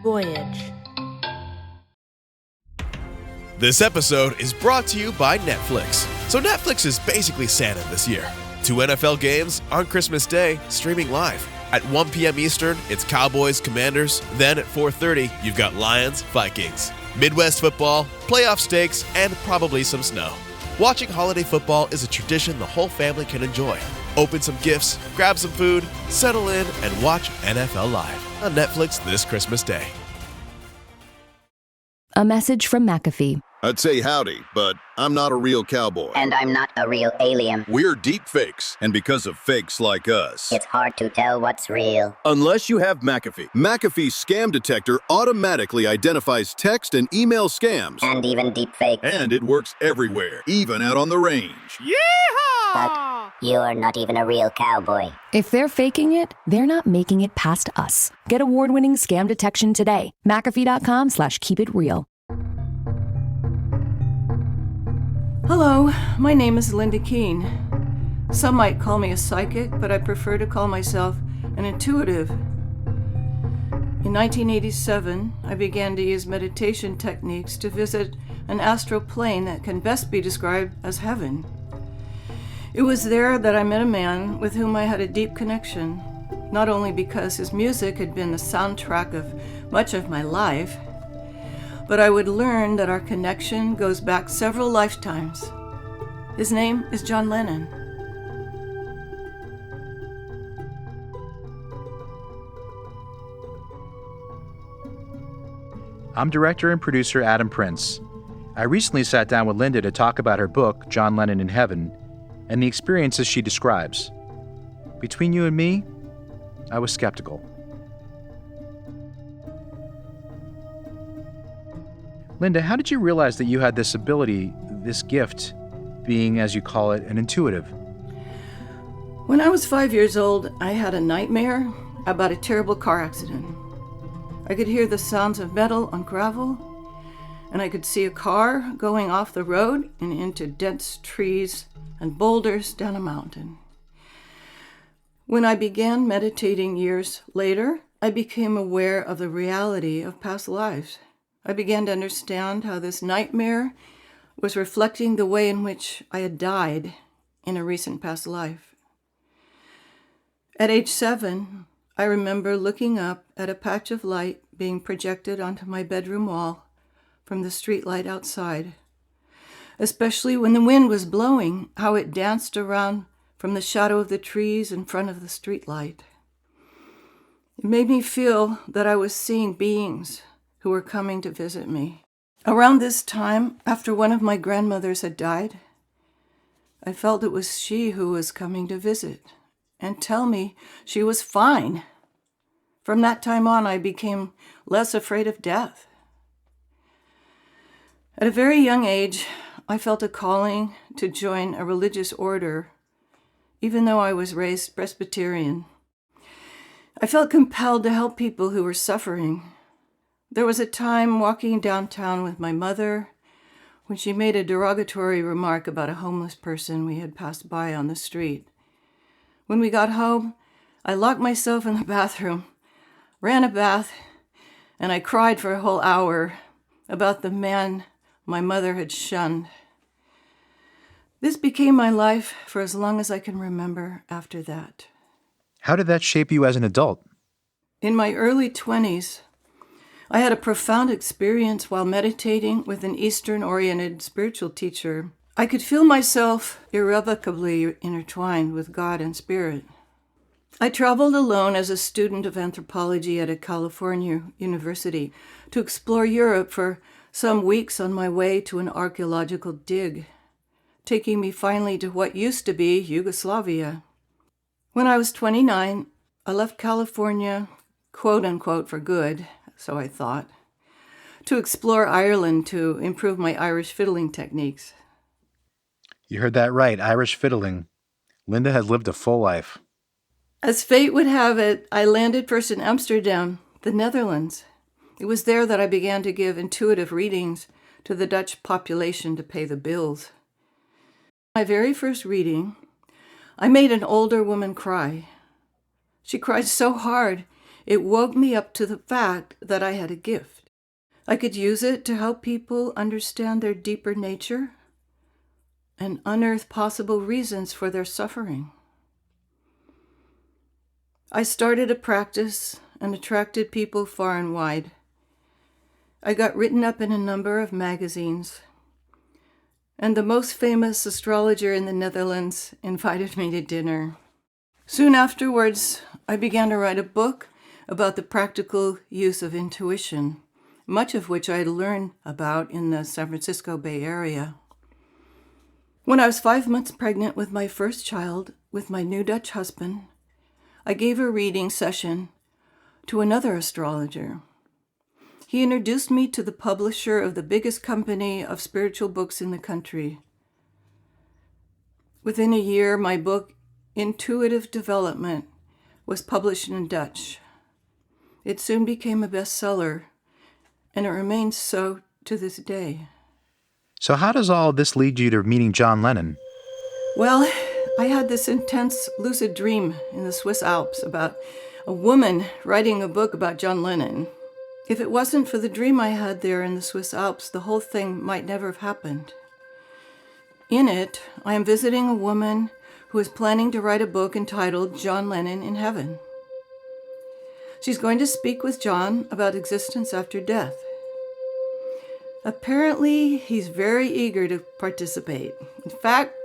Voyage. This episode is brought to you by Netflix. So Netflix is basically Santa this year. 2 NFL games on Christmas Day, streaming live. At 1 p.m. Eastern, it's Cowboys, Commanders. Then at 4:30, you've got Lions, Vikings. Midwest football, playoff stakes, and probably some snow. Watching holiday football is a tradition the whole family can enjoy. Open some gifts, grab some food, settle in, and watch NFL Live on Netflix this Christmas Day. A message from McAfee. I'd say howdy, but I'm not a real cowboy. And I'm not a real alien. We're deep fakes, and because of fakes like us, It's hard to tell what's real. unless you have McAfee. McAfee's scam detector automatically identifies text and email scams. And even deepfake. And it works everywhere, even out on the range. But you're not even a real cowboy. If they're faking it, they're not making it past us. Get award-winning scam detection today. McAfee.com/keepitreal. Hello, my name is Linda Keene. Some might call me a psychic, but I prefer to call myself an intuitive. In 1987, I began to use meditation techniques to visit an astral plane that can best be described as heaven. It was there that I met a man with whom I had a deep connection, not only because his music had been the soundtrack of much of my life, but I would learn that our connection goes back several lifetimes. His name is John Lennon. I'm director and producer Adam Prince. I recently sat down with Linda to talk about her book, John Lennon in Heaven, and the experiences she describes. Between you and me, I was skeptical. Linda, how did you realize that you had this ability, this gift, being, as you call it, an intuitive? When I was 5 years old, I had a nightmare about a terrible car accident. I could hear the sounds of metal on gravel, and I could see a car going off the road and into dense trees and boulders down a mountain. When I began meditating years later, I became aware of the reality of past lives. I began to understand how this nightmare was reflecting the way in which I had died in a recent past life. At age 7, I remember looking up at a patch of light being projected onto my bedroom wall from the streetlight outside, especially when the wind was blowing, how it danced around from the shadow of the trees in front of the streetlight. It made me feel that I was seeing beings who were coming to visit me. Around this time, after one of my grandmothers had died, I felt it was she who was coming to visit and tell me she was fine. From that time on, I became less afraid of death. At a very young age, I felt a calling to join a religious order, even though I was raised Presbyterian. I felt compelled to help people who were suffering. There was a time walking downtown with my mother when she made a derogatory remark about a homeless person we had passed by on the street. When we got home, I locked myself in the bathroom, ran a bath, and I cried for a whole hour about the man my mother had shunned. This became my life for as long as I can remember after that. How did that shape you as an adult? In my early 20s, I had a profound experience while meditating with an Eastern-oriented spiritual teacher. I could feel myself irrevocably intertwined with God and Spirit. I traveled alone as a student of anthropology at a California university to explore Europe for some weeks on my way to an archaeological dig, taking me finally to what used to be Yugoslavia. When I was 29, I left California, quote-unquote, for good, so I thought, to explore Ireland to improve my Irish fiddling techniques. You heard that right, Irish fiddling. Linda has lived a full life. As fate would have it, I landed first in Amsterdam, the Netherlands. It was there that I began to give intuitive readings to the Dutch population to pay the bills. My very first reading, I made an older woman cry. She cried so hard, It woke me up to the fact that I had a gift. I could use it to help people understand their deeper nature and unearth possible reasons for their suffering. I started a practice and attracted people far and wide. I got written up in a number of magazines, and the most famous astrologer in the Netherlands invited me to dinner. Soon afterwards, I began to write a book about the practical use of intuition, much of which I had learned about in the San Francisco Bay Area. When I was 5 months pregnant with my first child, with my new Dutch husband, I gave a reading session to another astrologer. He introduced me to the publisher of the biggest company of spiritual books in the country. Within a year, my book, Intuitive Development, was published in Dutch. It soon became a bestseller, and it remains so to this day. So how does all this lead you to meeting John Lennon? Well, I had this intense lucid dream in the Swiss Alps about a woman writing a book about John Lennon. If it wasn't for the dream I had there in the Swiss Alps, the whole thing might never have happened. In it, I am visiting a woman who is planning to write a book entitled John Lennon in Heaven. She's going to speak with John about existence after death. Apparently, he's very eager to participate. In fact,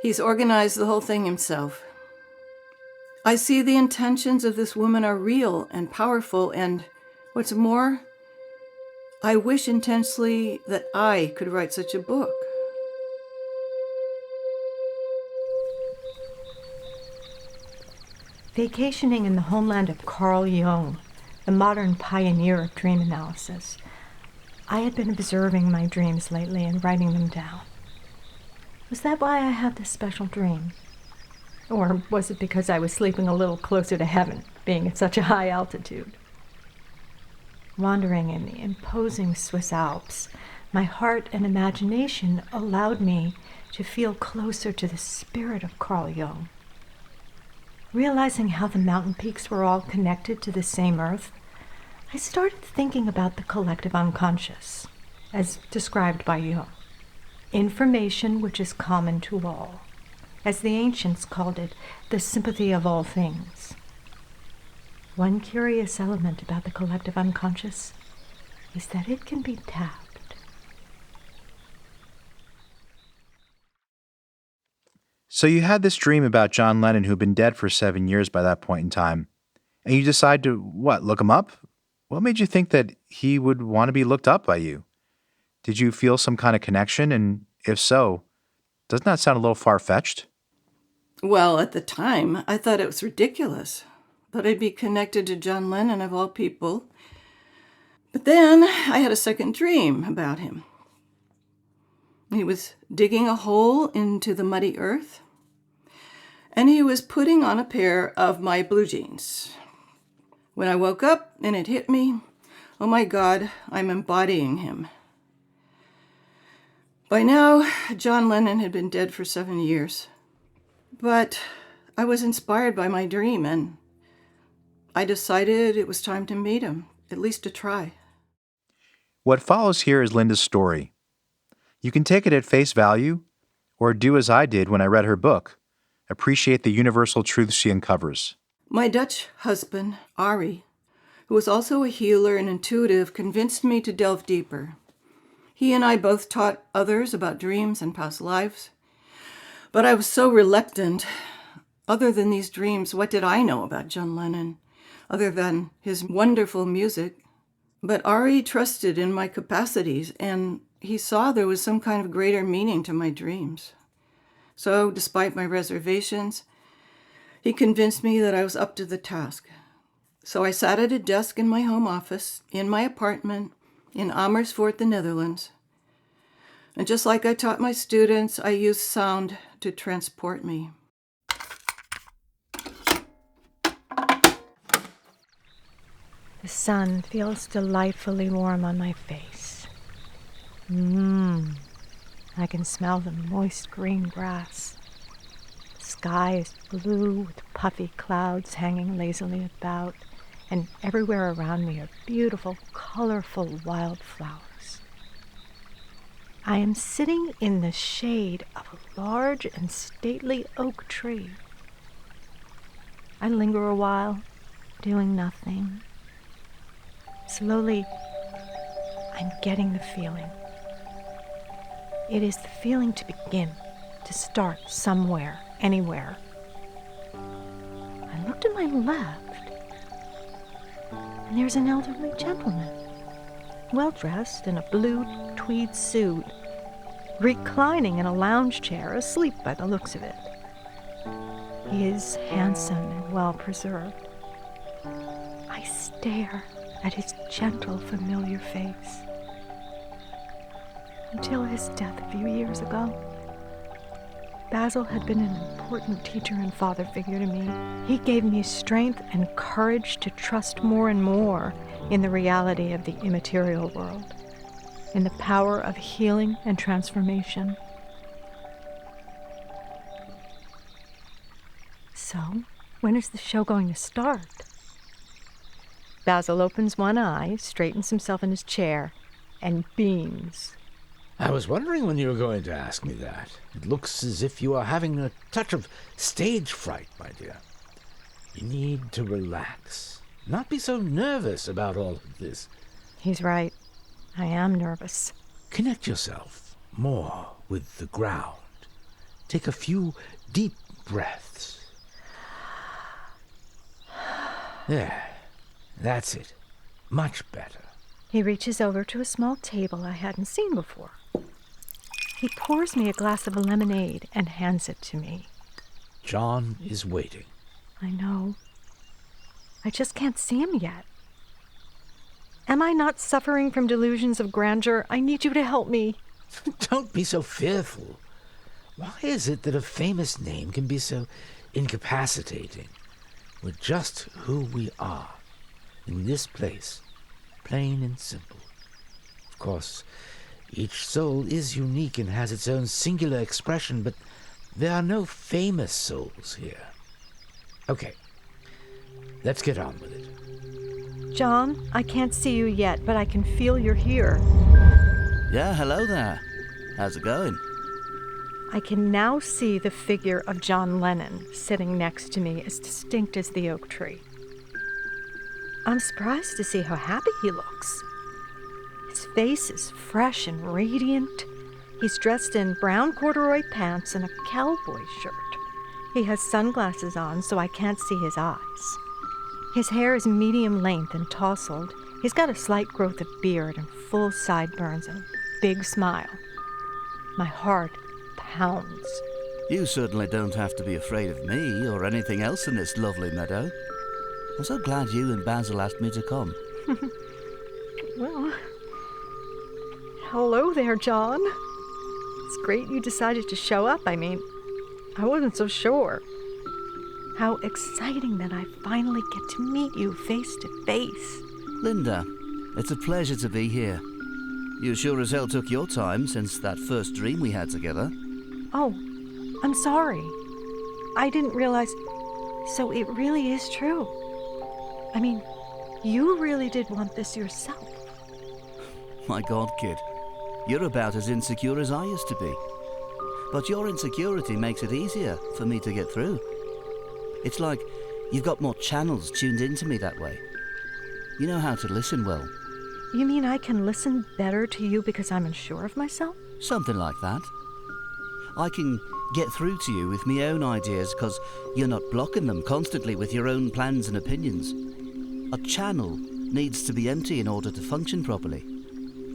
he's organized the whole thing himself. I see the intentions of this woman are real and powerful, and what's more, I wish intensely that I could write such a book. Vacationing in the homeland of Carl Jung, the modern pioneer of dream analysis, I had been observing my dreams lately and writing them down. Was that why I had this special dream? Or was it because I was sleeping a little closer to heaven, being at such a high altitude? Wandering in the imposing Swiss Alps, my heart and imagination allowed me to feel closer to the spirit of Carl Jung. Realizing how the mountain peaks were all connected to the same earth, I started thinking about the collective unconscious, as described by Jung. Information which is common to all, as the ancients called it, the sympathy of all things. One curious element about the collective unconscious is that it can be tapped. So you had this dream about John Lennon, who'd been dead for 7 years by that point in time, and you decide to, look him up? What made you think that he would want to be looked up by you? Did you feel some kind of connection? And if so, doesn't that sound a little far-fetched? Well, at the time, I thought it was ridiculous that I'd be connected to John Lennon of all people. But then I had a second dream about him. He was digging a hole into the muddy earth, and he was putting on a pair of my blue jeans. When I woke up and it hit me, oh my God, I'm embodying him. By now, John Lennon had been dead for 7 years. But I was inspired by my dream, and I decided it was time to meet him, at least to try. What follows here is Linda's story. You can take it at face value, or do as I did when I read her book, appreciate the universal truths she uncovers. My Dutch husband, Ari, who was also a healer and intuitive, convinced me to delve deeper. He and I both taught others about dreams and past lives, but I was so reluctant. Other than these dreams, what did I know about John Lennon, other than his wonderful music? But Ari trusted in my capacities, and he saw there was some kind of greater meaning to my dreams. So, despite my reservations, he convinced me that I was up to the task. So I sat at a desk in my home office, in my apartment, in Amersfoort, the Netherlands. And just like I taught my students, I used sound to transport me. The sun feels delightfully warm on my face. I can smell the moist green grass. The sky is blue with puffy clouds hanging lazily about, and everywhere around me are beautiful, colorful wildflowers. I am sitting in the shade of a large and stately oak tree. I linger a while, doing nothing. Slowly, I'm getting the feeling. It is the feeling to begin, to start somewhere, anywhere. I look to my left, and there's an elderly gentleman, well-dressed in a blue tweed suit, reclining in a lounge chair, asleep by the looks of it. He is handsome and well-preserved. I stare at his gentle, familiar face. Until his death a few years ago, Basil had been an important teacher and father figure to me. He gave me strength and courage to trust more and more in the reality of the immaterial world, in the power of healing and transformation. So, when is the show going to start? Basil opens one eye, straightens himself in his chair, and beams. I was wondering when you were going to ask me that. It looks as if you are having a touch of stage fright, my dear. You need to relax. Not be so nervous about all of this. He's right. I am nervous. Connect yourself more with the ground. Take a few deep breaths. There. That's it. Much better. He reaches over to a small table I hadn't seen before. He pours me a glass of lemonade and hands it to me. John is waiting. I know. I just can't see him yet. Am I not suffering from delusions of grandeur? I need you to help me. Don't be so fearful. Why is it that a famous name can be so incapacitating? We're just who we are, in this place, plain and simple. Of course, each soul is unique and has its own singular expression, but there are no famous souls here. Okay, let's get on with it. John, I can't see you yet, but I can feel you're here. Yeah, hello there. How's it going? I can now see the figure of John Lennon sitting next to me, as distinct as the oak tree. I'm surprised to see how happy he looks. His face is fresh and radiant. He's dressed in brown corduroy pants and a cowboy shirt. He has sunglasses on, so I can't see his eyes. His hair is medium length and tousled. He's got a slight growth of beard and full sideburns and a big smile. My heart pounds. You certainly don't have to be afraid of me or anything else in this lovely meadow. I'm so glad you and Basil asked me to come. Well, hello there, John. It's great you decided to show up. I mean, I wasn't so sure. How exciting that I finally get to meet you face to face. Linda, it's a pleasure to be here. You sure as hell took your time since that first dream we had together. Oh, I'm sorry. I didn't realize. So it really is true. I mean, you really did want this yourself. My God, kid. You're about as insecure as I used to be. But your insecurity makes it easier for me to get through. It's like you've got more channels tuned into me that way. You know how to listen well. You mean I can listen better to you because I'm unsure of myself? Something like that. I can get through to you with my own ideas because you're not blocking them constantly with your own plans and opinions. A channel needs to be empty in order to function properly.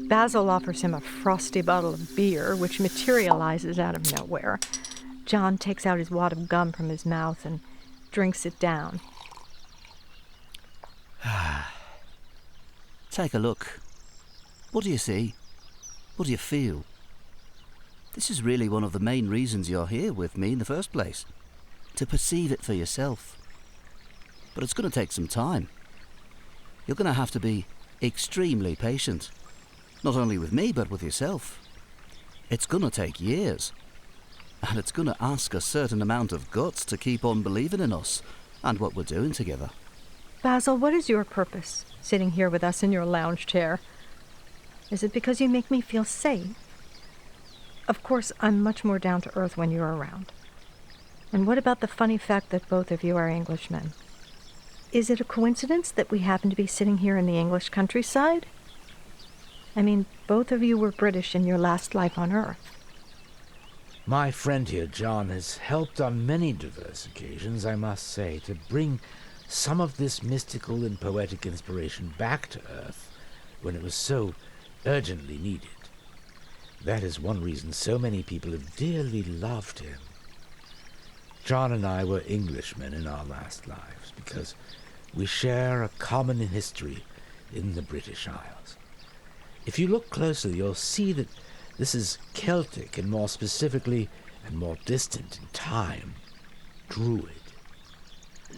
Basil offers him a frosty bottle of beer, which materializes out of nowhere. John takes out his wad of gum from his mouth and drinks it down. Take a look. What do you see? What do you feel? This is really one of the main reasons you're here with me in the first place. To perceive it for yourself. But it's going to take some time. You're going to have to be extremely patient. Not only with me, but with yourself. It's going to take years. And it's going to ask a certain amount of guts to keep on believing in us and what we're doing together. Basil, what is your purpose, sitting here with us in your lounge chair? Is it because you make me feel safe? Of course, I'm much more down to earth when you're around. And what about the funny fact that both of you are Englishmen? Is it a coincidence that we happen to be sitting here in the English countryside? I mean, both of you were British in your last life on Earth. My friend here, John, has helped on many diverse occasions, I must say, to bring some of this mystical and poetic inspiration back to Earth when it was so urgently needed. That is one reason so many people have dearly loved him. John and I were Englishmen in our last lives because we share a common history in the British Isles. If you look closely, you'll see that this is Celtic and more specifically and more distant in time, Druid.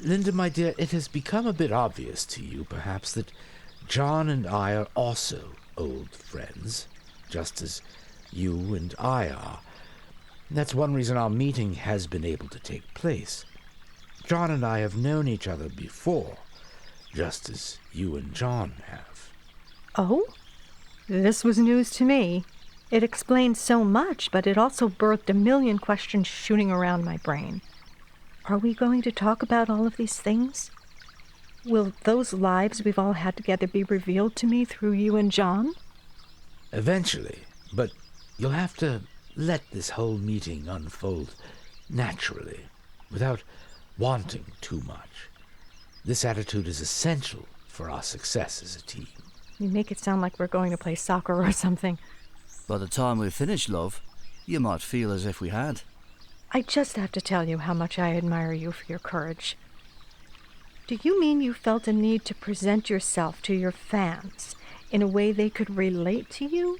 Linda, my dear, it has become a bit obvious to you, perhaps, that John and I are also old friends, just as you and I are. That's one reason our meeting has been able to take place. John and I have known each other before, just as you and John have. Oh? This was news to me. It explained so much, but it also birthed a million questions shooting around my brain. Are we going to talk about all of these things? Will those lives we've all had together be revealed to me through you and John? Eventually, but you'll have to let this whole meeting unfold naturally, without wanting too much. This attitude is essential for our success as a team. You make it sound like we're going to play soccer or something. By the time we finish, love, you might feel as if we had. I just have to tell you how much I admire you for your courage. Do you mean you felt a need to present yourself to your fans in a way they could relate to you?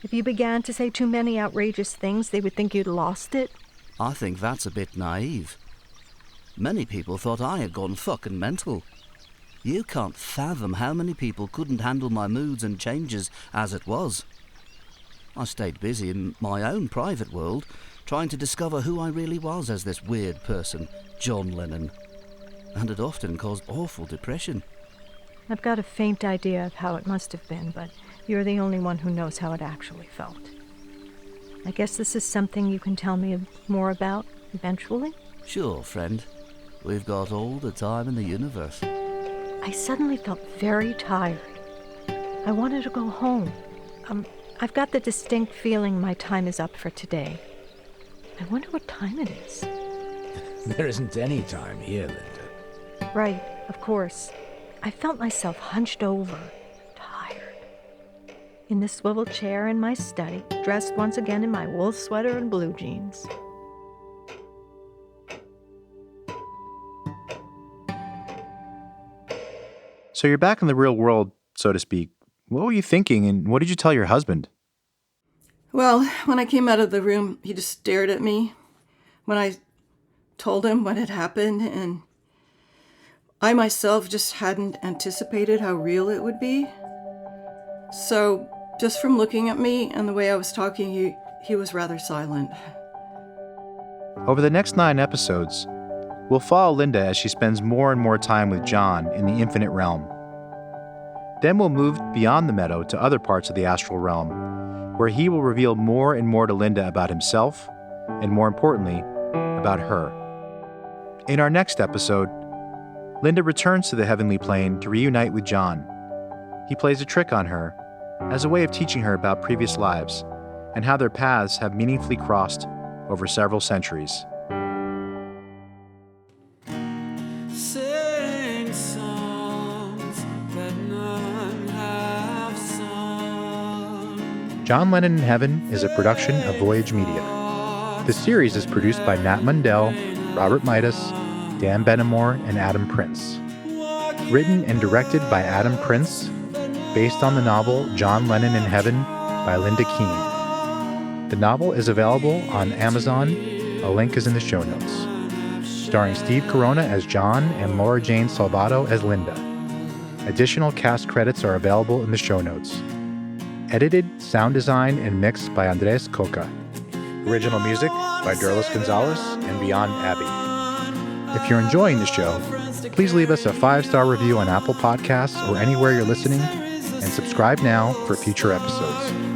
If you began to say too many outrageous things, they would think you'd lost it? I think that's a bit naive. Many people thought I had gone fucking mental. You can't fathom how many people couldn't handle my moods and changes as it was. I stayed busy in my own private world, trying to discover who I really was as this weird person, John Lennon. And it often caused awful depression. I've got a faint idea of how it must have been, but you're the only one who knows how it actually felt. I guess this is something you can tell me more about eventually? Sure, friend. We've got all the time in the universe. I suddenly felt very tired. I wanted to go home. I've got the distinct feeling my time is up for today. I wonder what time it is. There isn't any time here, Linda. Right, of course. I felt myself hunched over, tired. In the swivel chair in my study, dressed once again in my wool sweater and blue jeans. So you're back in the real world, so to speak. What were you thinking, and what did you tell your husband? Well, when I came out of the room, he just stared at me when I told him what had happened, and I myself just hadn't anticipated how real it would be. So, just from looking at me and the way I was talking, he was rather silent. Over the next 9 episodes, we'll follow Linda as she spends more and more time with John in the infinite realm. Then we'll move beyond the meadow to other parts of the astral realm, where he will reveal more and more to Linda about himself, and more importantly, about her. In our next episode, Linda returns to the heavenly plane to reunite with John. He plays a trick on her as a way of teaching her about previous lives and how their paths have meaningfully crossed over several centuries. Sing songs that none have sung. John Lennon in Heaven is a production of Voyage Media. The series is produced by Nat Mundel, Robert Mitas, Dan Benamor, and Adam Prince. Written and directed by Adam Prince, based on the novel John Lennon in Heaven by Linda Keane. The novel is available on Amazon. A link is in the show notes. Starring Steve Corona as John and Laura Jane Salvato as Linda. Additional cast credits are available in the show notes. Edited, sound design, and mixed by Andres Coca. Original music by Derlis Gonzalez and Beyond Abbey. If you're enjoying the show, Please leave us a 5-star review on Apple Podcasts or anywhere you're listening, and subscribe now for future episodes.